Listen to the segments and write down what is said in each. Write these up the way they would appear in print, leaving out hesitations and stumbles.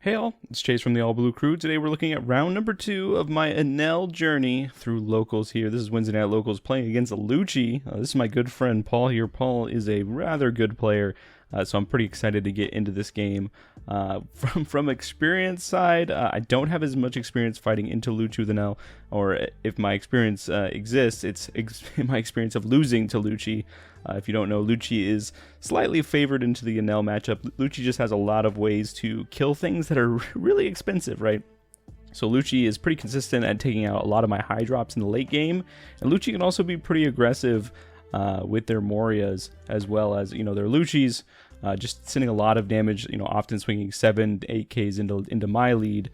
Hey all, it's Chase from the All Blue Crew. Today we're looking at round number 2 of my Enel journey through locals here. This is Wednesday Night Locals playing against Lucci. This is my good friend Paul here. Paul is a rather good player, so I'm pretty excited to get into this game. From experience side, I don't have as much experience fighting into Lucci with Enel, or if my experience exists, it's my experience of losing to Lucci. If you don't know, Lucci is slightly favored into the Enel matchup. Lucci just has a lot of ways to kill things that are really expensive, right? So Lucci is pretty consistent at taking out a lot of my high drops in the late game, and Lucci can also be pretty aggressive with their Morias as well as, their Luccis, just sending a lot of damage, often swinging 7 to 8Ks into my lead,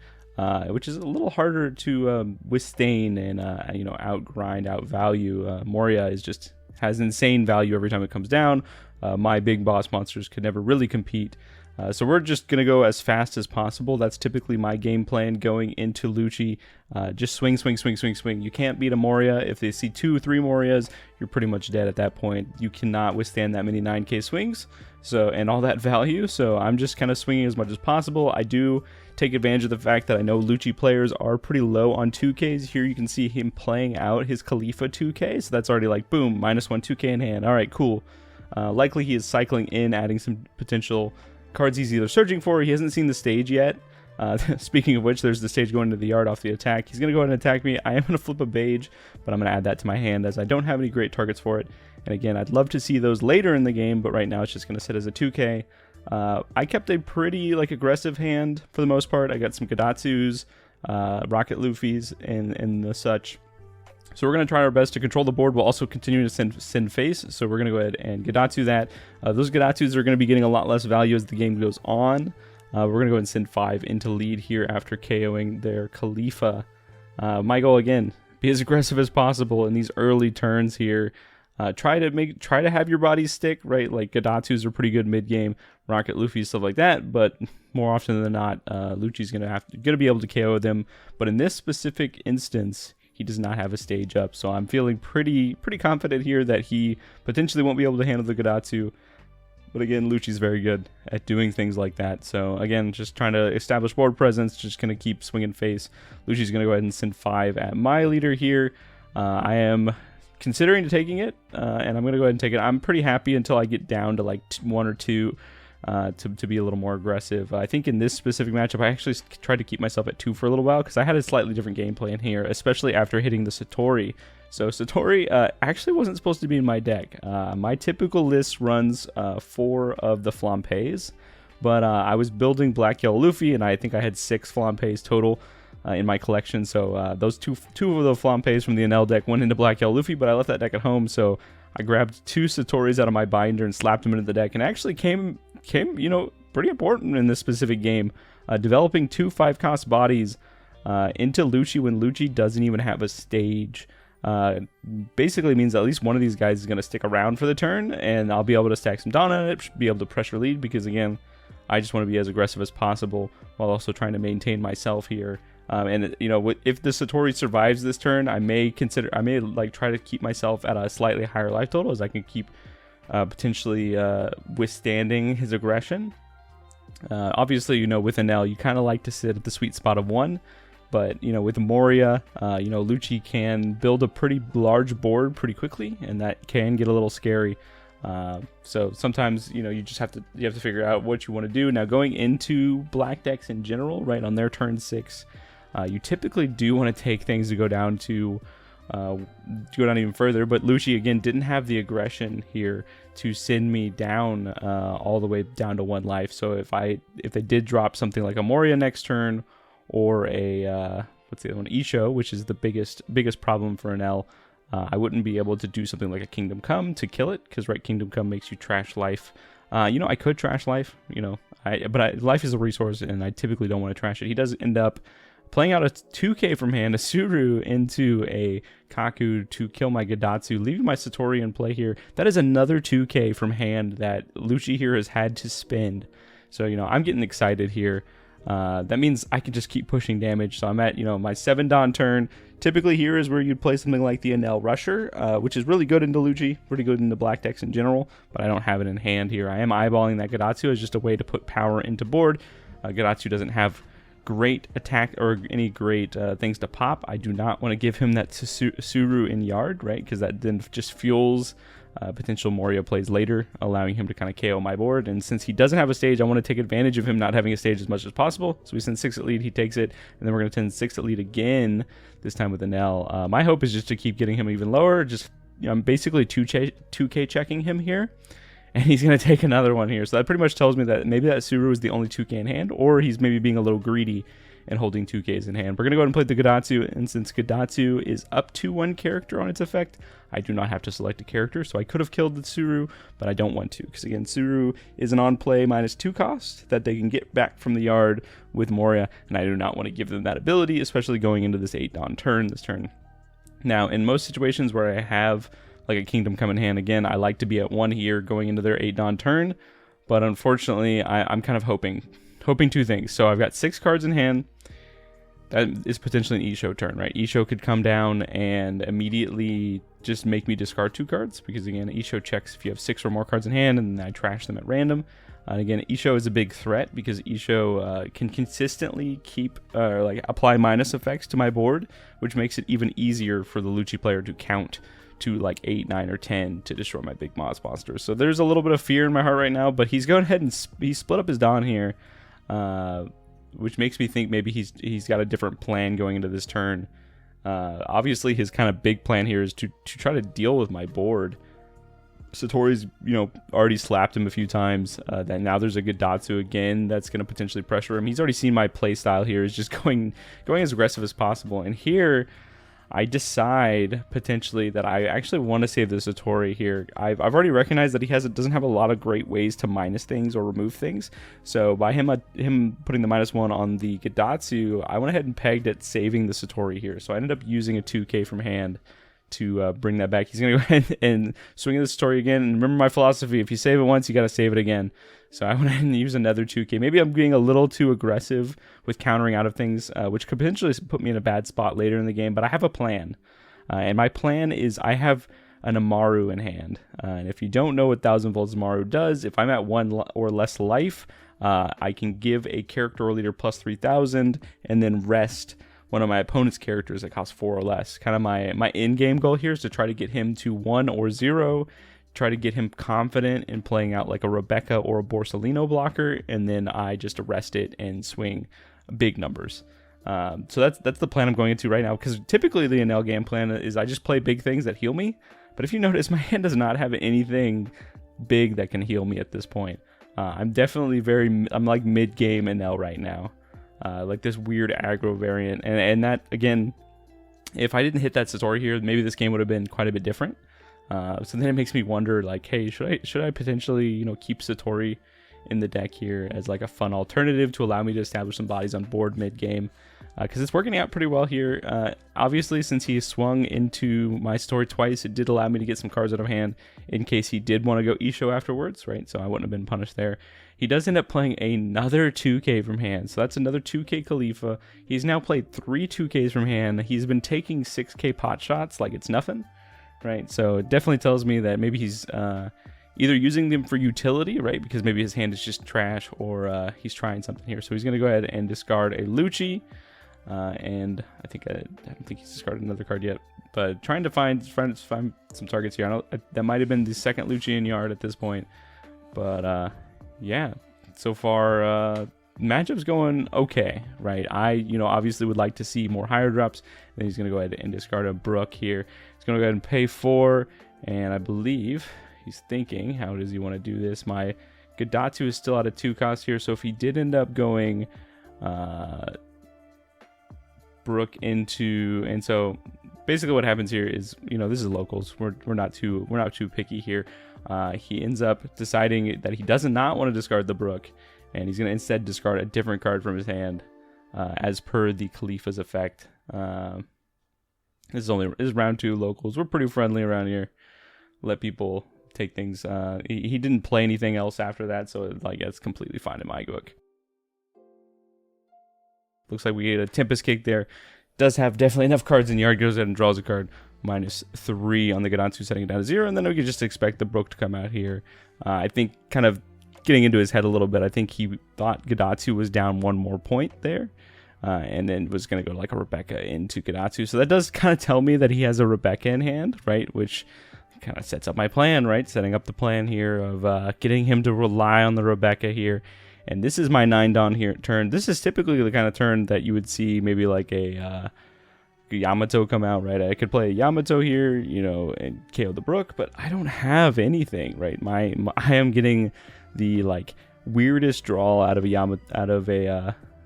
which is a little harder to withstand and, outgrind, outvalue. Moria has insane value every time it comes down. My big boss monsters could never really compete. So we're just going to go as fast as possible. That's typically my game plan going into Lucci. Just swing, swing, swing, swing, swing. You can't beat a Moria. If they see 2 or 3 Morias, you're pretty much dead at that point. You cannot withstand that many 9K swings and all that value. So I'm just kind of swinging as much as possible. I do take advantage of the fact that I know Lucci players are pretty low on 2Ks. Here you can see him playing out his Khalifa 2K. So that's already like, boom, -1 2K in hand. All right, cool. Likely he is cycling in, adding some potential cards he's either searching for. He hasn't seen the stage yet. Speaking of which, there's the stage going to the yard off the attack. He's going to go ahead and attack me. I am going to flip a beige, but I'm going to add that to my hand as I don't have any great targets for it. And again, I'd love to see those later in the game, but right now it's just going to sit as a 2K. I kept a pretty aggressive hand for the most part. I got some Gadatsus, Rocket Luffys, and the such. So we're going to try our best to control the board while also continuing to send face. So we're going to go ahead and Gadatsu that. Those Gadatsus are going to be getting a lot less value as the game goes on. We're going to go ahead and send 5 into lead here after KOing their Khalifa. My goal again, be as aggressive as possible in these early turns here. Try to have your body stick, right? Like Gadatsus are pretty good mid game, Rocket Luffy, stuff like that. But more often than not, Lucci's gonna be able to KO them. But in this specific instance, he does not have a stage up, so I'm feeling pretty confident here that he potentially won't be able to handle the Gadatsu. But again, Lucci's very good at doing things like that. So again, just trying to establish board presence, just going to keep swinging face. Lucci's going to go ahead and send 5 at my leader here. I am considering taking it, and I'm going to go ahead and take it. I'm pretty happy until I get down to like 1 or 2 to be a little more aggressive. I think in this specific matchup, I actually tried to keep myself at 2 for a little while because I had a slightly different game plan here, especially after hitting the Satori. So Satori actually wasn't supposed to be in my deck. My typical list runs 4 of the Flampeys, but I was building Black Yellow Luffy, and I think I had 6 Flampeys total in my collection. So those two of the Flampeys from the Enel deck went into Black Yellow Luffy, but I left that deck at home, so I grabbed 2 Satoris out of my binder and slapped them into the deck, and actually came pretty important in this specific game. Developing 2 5-cost bodies into Lucci when Lucci doesn't even have a stage basically means at least one of these guys is going to stick around for the turn, and I'll be able to stack some Dawn on it, be able to pressure lead, because again, I just want to be as aggressive as possible while also trying to maintain myself here. And if the Satori survives this turn, I may try to keep myself at a slightly higher life total, as I can keep potentially withstanding his aggression. Obviously, with Enel, you kind of like to sit at the sweet spot of 1. But, with Moria, Lucci can build a pretty large board pretty quickly, and that can get a little scary. So sometimes, you just have to figure out what you want to do. Now, going into black decks in general, right, on their turn 6, you typically do want to take things to go down even further. But Lucci, again, didn't have the aggression here to send me down all the way down to 1 life. So if they did drop something like a Moria next turn, or a what's the other one, Isho, which is the biggest problem for Enel, I wouldn't be able to do something like a Kingdom Come to kill it, because right, Kingdom Come makes you trash life. I could trash life, but life is a resource, and I typically don't want to trash it. He does end up playing out a 2K from hand, a Suru into a Kaku to kill my Gadatsu, leaving my Satori in play here. That is another 2K from hand that Lucci here has had to spend. So, I'm getting excited here. That means I can just keep pushing damage. So I'm at, my 7 Dawn turn. Typically here is where you'd play something like the Enel Rusher, which is really good into Lucci, pretty good into black decks in general, but I don't have it in hand here. I am eyeballing that Gadatsu as just a way to put power into board. Gadatsu doesn't have great attack or any great things to pop. I do not want to give him that Suru in yard, right? Because that then just fuels potential Moria plays later, allowing him to kind of KO my board. And since he doesn't have a stage, I want to take advantage of him not having a stage as much as possible. So we send 6 at lead, he takes it, and then we're going to send 6 at lead again, this time with Enel. My hope is just to keep getting him even lower. Just, you know, I'm basically 2K checking him here, and he's going to take another one here. So that pretty much tells me that maybe that Suru is the only 2K in hand, or he's maybe being a little greedy and holding 2Ks in hand. We're going to go ahead and play the Gadatsu, and since Gadatsu is up to 1 character on its effect, I do not have to select a character, so I could have killed the Suru, but I don't want to, because again, Suru is an on-play -2 cost that they can get back from the yard with Moria, and I do not want to give them that ability, especially going into this 8-Dawn turn this turn. Now, in most situations where I have like a Kingdom come in hand, again, I like to be at 1 here going into their 8-Dawn turn, but unfortunately, I'm kind of hoping 2 things. So I've got 6 cards in hand. That is potentially an Isho turn, right? Isho could come down and immediately just make me discard 2 cards, because again, Isho checks if you have 6 or more cards in hand, and then I trash them at random. And again, Isho is a big threat because Isho can consistently keep like apply minus effects to my board, which makes it even easier for the Lucci player to count to like 8, 9, or 10 to destroy my big Moz monsters. So there's a little bit of fear in my heart right now, but he's going ahead and he split up his Dawn here, which makes me think maybe he's got a different plan going into this turn. Obviously, his kind of big plan here is to try to deal with my board. Satori's, you know, already slapped him a few times. Then now there's a Gadatsu again that's going to potentially pressure him. He's already seen my play style here is just going as aggressive as possible. And here, I decide potentially that I actually want to save the Satori here. I've already recognized that he doesn't have a lot of great ways to minus things or remove things. So by him putting the -1 on the Gadatsu, I went ahead and pegged at saving the Satori here. So I ended up using a 2K from hand to bring that back. He's going to go ahead and swing at the Satori again. And remember my philosophy, if you save it once, you got to save it again. So I went ahead and used another 2K. Maybe I'm being a little too aggressive with countering out of things, which could potentially put me in a bad spot later in the game. But I have a plan. And my plan is I have an Amaru in hand. And if you don't know what 1000 Volts Amaru does, if I'm at 1 or less life, I can give a character or leader plus 3000 and then rest one of my opponent's characters that costs 4 or less. Kind of my in-game goal here is to try to get him to 1 or 0, try to get him confident in playing out like a Rebecca or a Borsalino blocker, and then I just arrest it and swing big numbers. So that's the plan I'm going into right now, because typically the Enel game plan is I just play big things that heal me, but if you notice, my hand does not have anything big that can heal me at this point. I'm definitely I'm like mid-game Enel right now. Like this weird aggro variant, and that again, if I didn't hit that Satori here, maybe this game would have been quite a bit different. So then it makes me wonder, like, hey, should I potentially, you know, keep Satori in the deck here as like a fun alternative to allow me to establish some bodies on board mid game, because it's working out pretty well here. Obviously, since he swung into my Satori twice, it did allow me to get some cards out of hand in case he did want to go Isho afterwards, right? So I wouldn't have been punished there. He does end up playing another 2K from hand, so that's another 2K Khalifa. He's now played 3 2Ks from hand. He's been taking 6K pot shots like it's nothing, right? So it definitely tells me that maybe he's either using them for utility, right? Because maybe his hand is just trash, or he's trying something here. So he's going to go ahead and discard a Lucci, and I don't think he's discarded another card yet. But trying to find some targets here. That might have been the second Lucci in yard at this point, but yeah, so far matchup's going okay, right? I obviously would like to see more higher drops. Then he's going to go ahead and discard a Brook here. He's going to go ahead and pay 4, and I believe he's thinking, how does he want to do this? My Gadatsu is still at a 2 cost here, so if he did end up going Brook into, and so basically what happens here is, this is locals. We're not too picky here. He ends up deciding that he does not want to discard the Brook, and he's going to instead discard a different card from his hand, as per the Khalifa's effect. This is round 2 locals. We're pretty friendly around here. Let people take things. He didn't play anything else after that, so it's completely fine in my book. Looks like we get a Tempest Kick there. Does have definitely enough cards in yard. Goes ahead and draws a card. -3 on the Gadatsu, setting it down to 0, and then we can just expect the Brook to come out here. I think kind of getting into his head a little bit. I think he thought Gadatsu was down one more point there. And then was going to go like a Rebecca into Gadatsu. So that does kind of tell me that he has a Rebecca in hand, right? Which kind of sets up my plan, right? Setting up the plan here of getting him to rely on the Rebecca here. And this is my 9 Dawn here turn. This is typically the kind of turn that you would see maybe like a Yamato come out, right? I could play a Yamato here, you know, and KO the Brook, but I don't have anything, right? I am getting the like weirdest draw out of a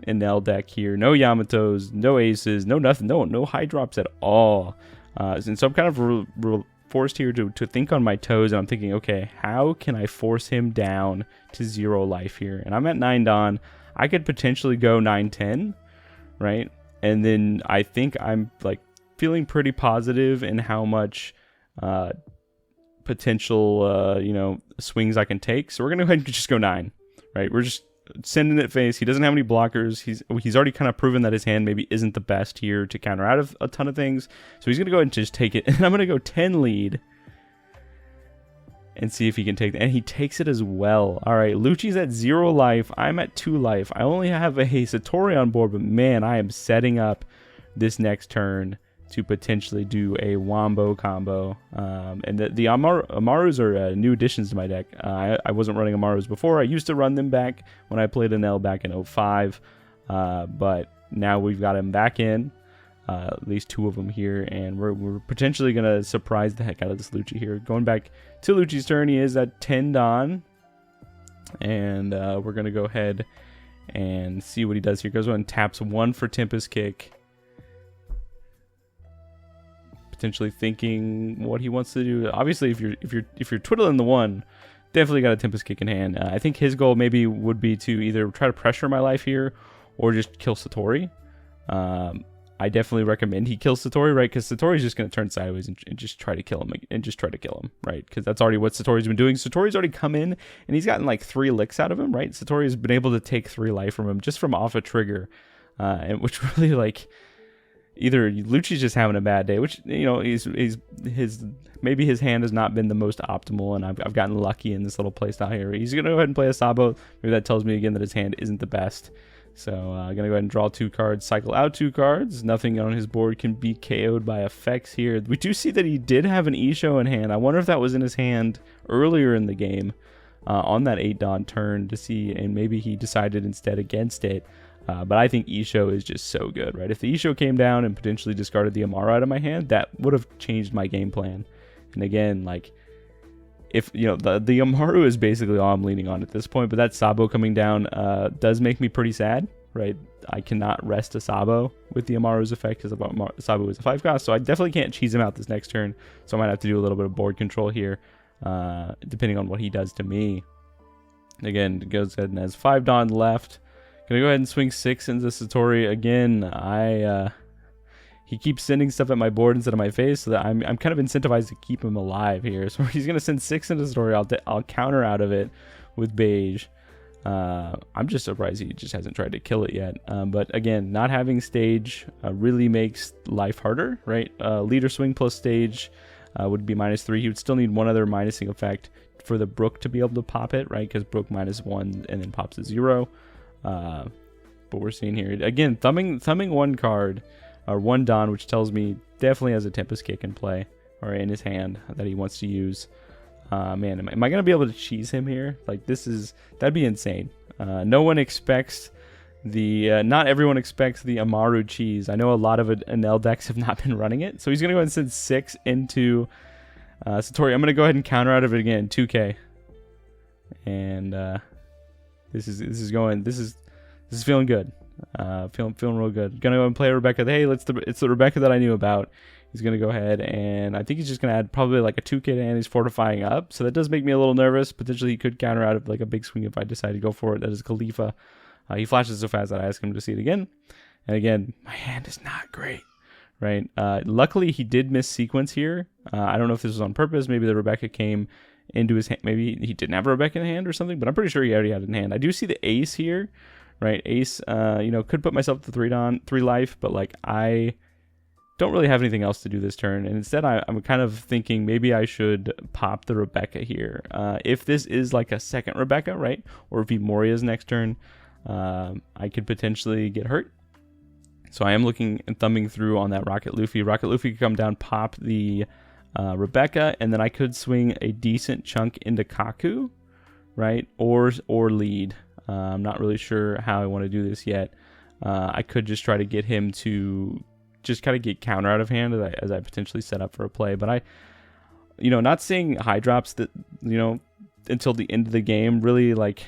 Enel deck here. No Yamatos, no aces, no nothing, no high drops at all. And so I'm kind of forced here to think on my toes, and I'm thinking, okay, how can I force him down to 0 life here? And I'm at 9 Dawn. I could potentially go 9-10, right? And then I think I'm like feeling pretty positive in how much potential you know, swings I can take. So we're gonna go ahead and just go 9, right? We're just sending it face. He doesn't have any blockers. He's already kind of proven that his hand maybe isn't the best here to counter out of a ton of things. So he's gonna go ahead and just take it, and I'm gonna go 10 lead and see if he can take it. And he takes it as well. All right, Lucci's at 0 life. I'm at 2 life. I only have a Satori on board, but man, I am setting up this next turn to potentially do a Wombo combo. And the Amarus are new additions to my deck. I wasn't running Amarus before. I used to run them back when I played Enel back in 05. But now we've got him back in. At least 2 of them here. And we're potentially going to surprise the heck out of this Lucci here. Going back to Lucci's turn, he is at 10 Dawn. And we're going to go ahead and see what he does here. Goes on and taps 1 for Tempest Kick. Potentially thinking what he wants to do. Obviously, if you're twiddling the 1, definitely got a Tempest Kick in hand. I think his goal maybe would be to either try to pressure my life here or just kill Satori. I definitely recommend he kills Satori, right? Because Satori's just going to turn sideways and just try to kill him, right? Because that's already what Satori's been doing. Satori's already come in and he's gotten like 3 licks out of him, right? Satori's been able to take 3 life from him just from off a trigger, and which really like. Either Lucci's just having a bad day, which, you know, maybe his hand has not been the most optimal, and I've gotten lucky in this little playstyle here. He's gonna go ahead and play a Sabo. Maybe that tells me again that his hand isn't the best. So I'm gonna go ahead and draw 2 cards, cycle out 2 cards. Nothing on his board can be KO'd by effects here. We do see that he did have an Isho in hand. I wonder if that was in his hand earlier in the game on that 8 Dawn turn to see, and maybe he decided instead against it. But I think Isho is just so good, right? If the Isho came down and potentially discarded the Amaru out of my hand, that would have changed my game plan. And again, like, if, you know, the Amaru is basically all I'm leaning on at this point, but that Sabo coming down does make me pretty sad, right? I cannot rest a Sabo with the Amaru's effect because Sabo is a 5 cost, so I definitely can't cheese him out this next turn. So I might have to do a little bit of board control here, depending on what he does to me. Again, goes ahead and has 5 Dawn left. Gonna go ahead and swing 6 into Satori again. He keeps sending stuff at my board instead of my face, so that I'm kind of incentivized to keep him alive here. So he's gonna send 6 into Satori. I'll counter out of it with Beige. I'm just surprised he just hasn't tried to kill it yet. But again, not having stage really makes life harder, right? Leader swing plus stage would be -3. He would still need one other minusing effect for the Brook to be able to pop it, right? Because Brook -1 and then pops a 0. But we're seeing here again thumbing 1 card or 1 Dawn, which tells me definitely has a Tempest Kick in play or in his hand that he wants to use. Man, am I gonna be able to cheese him here? Like, that'd be insane. No one expects not everyone expects the Amaru cheese. I know a lot of Enel decks have not been running it, so he's gonna go ahead and send 6 into Satori. I'm gonna go ahead and counter out of it again, 2K, and This is feeling good. Feeling real good. Gonna go and play Rebecca. Hey, it's the Rebecca that I knew about. He's gonna go ahead and I think he's just gonna add probably like a 2K to hand. He's fortifying up, so that does make me a little nervous. Potentially he could counter out of like a big swing if I decide to go for it. That is Khalifa. He flashes so fast that I ask him to see it again. And again, my hand is not great, right? Luckily he did miss sequence here. I don't know if this was on purpose. Maybe the Rebecca came into his hand. Maybe he didn't have a Rebecca in hand or something, but I'm pretty sure he already had it in hand. I do see the ace here, right? Ace, you know, could put myself to 3 life, but like I don't really have anything else to do this turn, and instead I'm kind of thinking maybe I should pop the Rebecca here. If this is like a second Rebecca, right, or if he Moria's next turn, I could potentially get hurt. So I am looking and thumbing through on that Rocket Luffy. Rocket Luffy could come down, pop the Rebecca, and then I could swing a decent chunk into Kaku, right, or lead. I'm not really sure how I want to do this yet. I could just try to get him to just kind of get counter out of hand as I potentially set up for a play. But not seeing high drops that, until the end of the game really like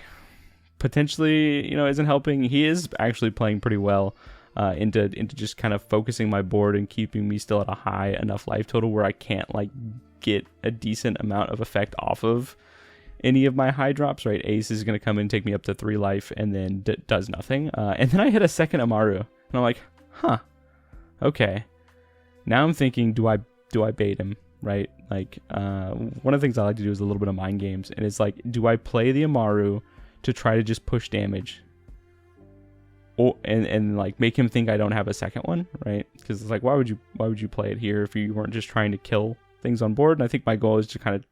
potentially, isn't helping. He is actually playing pretty well into just kind of focusing my board and keeping me still at a high enough life total where I can't like get a decent amount of effect off of any of my high drops, right? Ace is going to come in, take me up to 3 life, and then does nothing. And then I hit a second Amaru, and I'm like, huh. Okay, now I'm thinking, do I bait him, right? Like, one of the things I like to do is a little bit of mind games, and it's like, do I play the Amaru to try to just push damage, and like make him think I don't have a second one, right? Because it's like, why would you play it here if you weren't just trying to kill things on board? And I think my goal is to kind of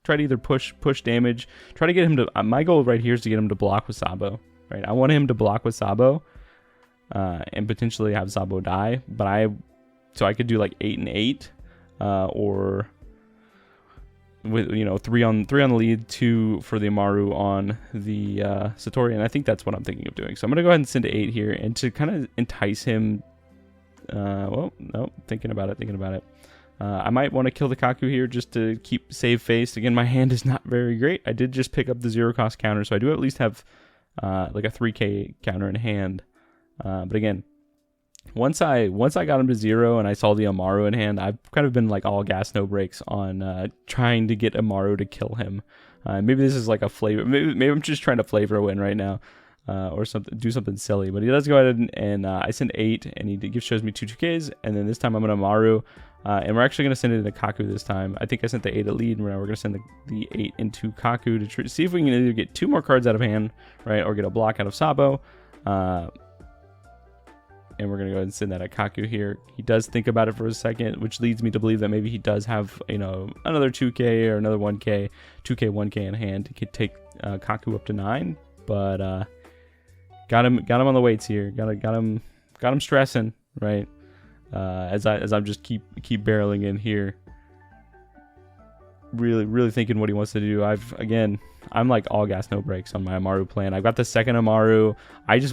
try to either push damage, try to get him to. My goal right here is to get him to block with Sabo, right? I want him to block with Sabo. And potentially have Sabo die, so I could do like 8 and 8, or with 3 on the lead, 2 for the Amaru on the Satori, and I think that's what I'm thinking of doing. So I'm gonna go ahead and send to 8 here, and to kind of entice him. Thinking about it. I might want to kill the Kaku here just to keep save face. Again, my hand is not very great. I did just pick up the 0 cost counter, so I do at least have like a 3k counter in hand. But again, once I got him to 0 and I saw the Amaru in hand, I've kind of been like all gas no brakes on trying to get Amaru to kill him. Maybe this is like a flavor. Maybe I'm just trying to flavor a win right now, or do something silly. But he does go ahead and I send 8, and he shows me 2 2Ks, and then this time I'm gonna Amaru, and we're actually gonna send it into Kaku this time. I think I sent the 8 at lead, and now we're gonna send the 8 into Kaku to see if we can either get 2 more cards out of hand, right, or get a block out of Sabo. And we're going to go ahead and send that at Kaku here. He does think about it for a second, which leads me to believe that maybe he does have, another 2k or another 1k, 2k, 1k in hand. He could take Kaku up to 9, but got him on the weights here. Got him stressing, right? As I'm just keep barreling in here. Really thinking what he wants to do. I'm like all gas no brakes on my Amaru plan. I've got the second Amaru.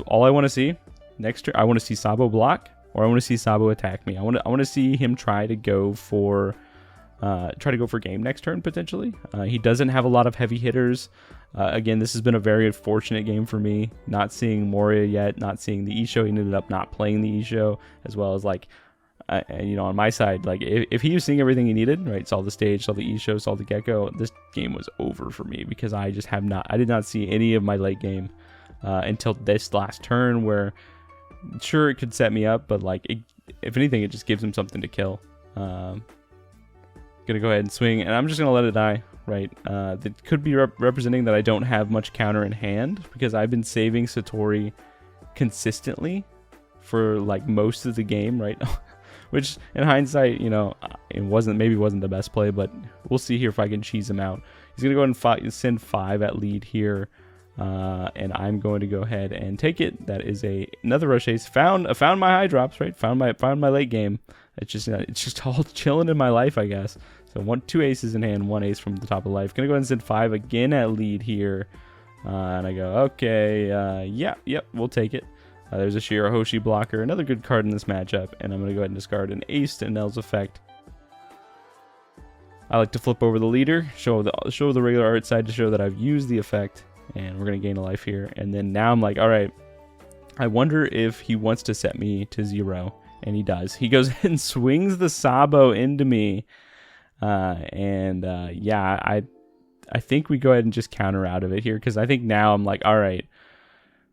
All I want to see next turn, I want to see Sabo block, or I want to see Sabo attack me. I want to see him try to go for game next turn potentially. He doesn't have a lot of heavy hitters. Again, this has been a very unfortunate game for me. Not seeing Moria yet, not seeing the Isho. He ended up not playing the Isho, as well as like, on my side, like if he was seeing everything he needed, right, saw the stage, saw the Isho, saw the Gecko, this game was over for me, because I did not see any of my late game until this last turn, where sure it could set me up, but like if anything, it just gives him something to kill. Gonna go ahead and swing, and I'm just gonna let it die, right? That could be representing that I don't have much counter in hand, because I've been saving Satori consistently for like most of the game, right? Which in hindsight, it wasn't the best play, but we'll see here if I can cheese him out. He's gonna go ahead and send 5 at lead here. And I'm going to go ahead and take it. That is another rush ace. Found my high drops, right? Found my late game. It's just all chilling in my life, I guess. So 2 aces in hand, 1 ace from the top of life. Gonna go ahead and send 5 again at lead here. And I go, okay, yep, we'll take it. There's a Shirahoshi blocker, another good card in this matchup, and I'm gonna go ahead and discard an ace to Nell's effect. I like to flip over the leader, show the regular art side to show that I've used the effect. And we're going to gain a life here. And then now I'm like, all right, I wonder if he wants to set me to 0. And he does. He goes and swings the Sabo into me. Yeah, I think we go ahead and just counter out of it here. Because I think now I'm like, all right,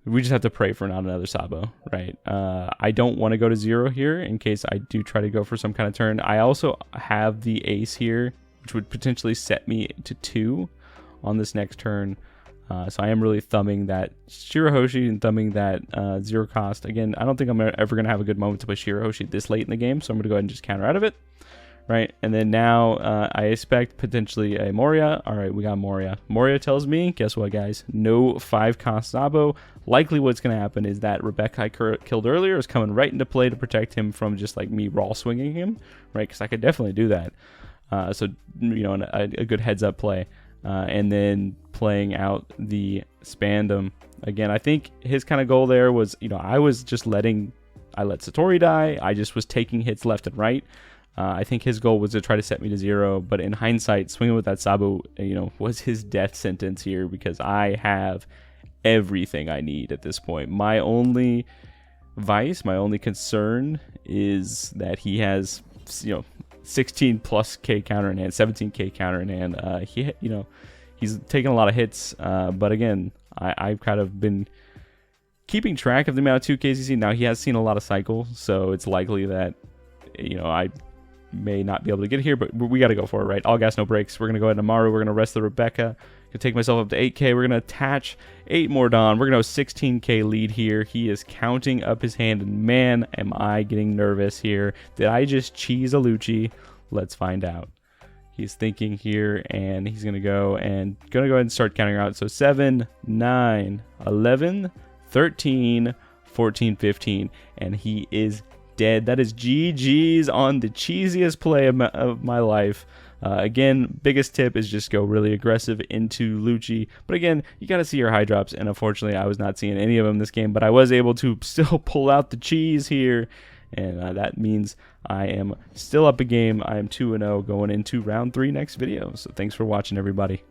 we just have to pray for not another Sabo, right? I don't want to go to 0 here in case I do try to go for some kind of turn. I also have the ace here, which would potentially set me to 2 on this next turn. So I am really thumbing that Shirahoshi and thumbing that zero cost. Again, I don't think I'm ever going to have a good moment to play Shirahoshi this late in the game, so I'm going to go ahead and just counter out of it. Right, and then now I expect potentially a Moria. All right, we got Moria. Moria tells me, guess what, guys? No 5-cost Zabo. Likely what's going to happen is that Rebecca I killed earlier is coming right into play to protect him from just like me raw swinging him, right? Because I could definitely do that. So, you know, a good heads-up play. And then playing out the Spandam. Again, I think his kind of goal there was, you know, I let Satori die. I just was taking hits left and right. I think his goal was to try to set me to 0, but in hindsight, swinging with that Sabu, you know, was his death sentence here because I have everything I need at this point. My only vice, my only concern is that he has, you know, 16+ K counter in hand, 17K counter in hand. He's taking a lot of hits, but again, I've kind of been keeping track of the amount of 2Ks he's seen. Now he has seen a lot of cycles, so it's likely that, you know, I may not be able to get here, but we got to go for it, right? All gas, no brakes. We're going to go ahead and Amaru. We're going to rest the Rebecca. Gonna take myself up to 8K. We're going to attach 8 more Dawn. We're going to have a 16K lead here. He is counting up his hand, and man, am I getting nervous here. Did I just cheese a Lucci? Let's find out. He's thinking here, and he's going to go ahead and start counting out. So 7, 9, 11, 13, 14, 15, and he is dead. That is GG's on the cheesiest play of my life. Again, biggest tip is just go really aggressive into Lucci. But again, you got to see your high drops, and unfortunately, I was not seeing any of them this game, but I was able to still pull out the cheese here, and that means I am still up a game. I am 2-0 going into round 3 next video. So thanks for watching, everybody.